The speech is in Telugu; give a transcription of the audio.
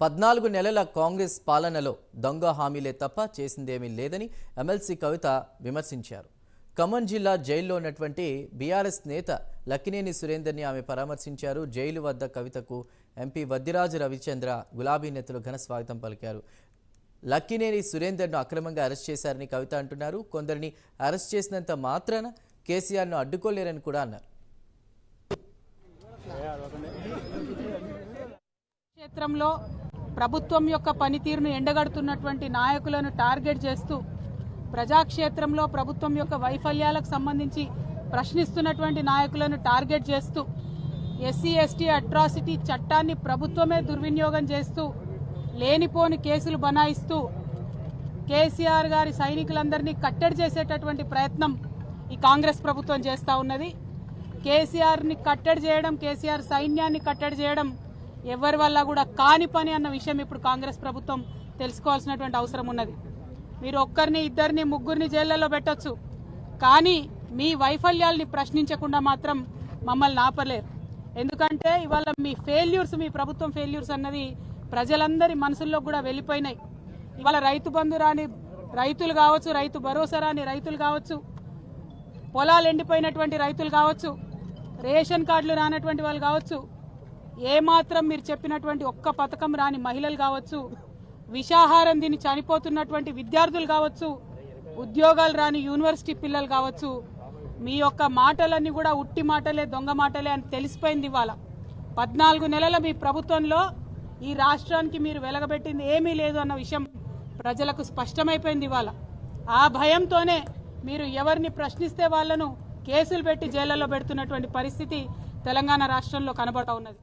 14 నెలల కాంగ్రెస్ పాలనలో దొంగ హామీలే తప్ప చేసిందేమీ లేదని ఎమ్మెల్సీ కవిత విమర్శించారు. ఖమ్మం జిల్లా జైల్లో ఉన్నటువంటి బీఆర్ఎస్ నేత లక్కినేని సురేందర్ని ఆమె పరామర్శించారు. జైలు వద్ద కవితకు ఎంపీ వద్దిరాజు రవిచంద్ర, గులాబీ నేతలు ఘన స్వాగతం పలికారు. లక్కినేని సురేందర్ను అక్రమంగా అరెస్ట్ చేశారని కవిత అంటున్నారు. కొందరిని అరెస్ట్ చేసినంత మాత్రాన కేసీఆర్ను అడ్డుకోలేరని కూడా అన్నారు. క్షేత్రంలో ప్రభుత్వం యొక్క పనితీరును ఎండగడుతున్నటువంటి నాయకులను టార్గెట్ చేస్తూ, ప్రజాక్షేత్రంలో ప్రభుత్వం యొక్క వైఫల్యాలకు సంబంధించి ప్రశ్నిస్తున్నటువంటి నాయకులను టార్గెట్ చేస్తూ, ఎస్సీ ఎస్టీ అట్రాసిటీ చట్టాన్ని ప్రభుత్వమే దుర్వినియోగం చేస్తూ, లేనిపోని కేసులు బనాయిస్తూ కేసీఆర్ గారి సైనికులందరినీ కట్టడి చేసేటటువంటి ప్రయత్నం ఈ కాంగ్రెస్ ప్రభుత్వం చేస్తూ ఉన్నది. కేసీఆర్ని కట్టడి చేయడం, కేసీఆర్ సైన్యాన్ని కట్టడి చేయడం ఎవరి వల్ల కూడా కాని పని అన్న విషయం ఇప్పుడు కాంగ్రెస్ ప్రభుత్వం తెలుసుకోవాల్సినటువంటి అవసరం ఉన్నది. మీరు ఒక్కరిని, ఇద్దరిని, ముగ్గురిని జైళ్లలో పెట్టొచ్చు, కానీ మీ వైఫల్యాల్ని ప్రశ్నించకుండా మాత్రం మమ్మల్ని ఆపలేరు. ఎందుకంటే ఇవాళ మీ ఫెయిల్యూర్స్, మీ ప్రభుత్వం ఫెయిల్యూర్స్ అన్నది ప్రజలందరి మనసుల్లో కూడా వెళ్ళిపోయినాయి. ఇవాళ రైతు బంధు రాని రైతులు కావచ్చు, రైతు భరోసా రాని రైతులు కావచ్చు, పొలాలు ఎండిపోయినటువంటి రైతులు కావచ్చు, రేషన్ కార్డులు రానటువంటి వాళ్ళు కావచ్చు, ఏమాత్రం మీరు చెప్పినటువంటి ఒక్క పథకం రాని మహిళలు కావచ్చు, విషాహారం తిని చనిపోతున్నటువంటి విద్యార్థులు కావచ్చు, ఉద్యోగాలు రాని యూనివర్సిటీ పిల్లలు కావచ్చు, మీ యొక్క మాటలన్నీ కూడా ఉట్టి మాటలే, దొంగ మాటలే అని తెలిసిపోయింది. ఇవాళ 14 నెలల మీ ప్రభుత్వంలో ఈ రాష్ట్రానికి మీరు వెలగబెట్టింది ఏమీ లేదు అన్న విషయం ప్రజలకు స్పష్టమైపోయింది. ఇవాళ ఆ భయంతోనే మీరు ఎవరిని ప్రశ్నిస్తే వాళ్లను కేసులు పెట్టి జైళ్లలో పెడుతున్నటువంటి పరిస్థితి తెలంగాణ రాష్ట్రంలో కనబడతా ఉన్నది.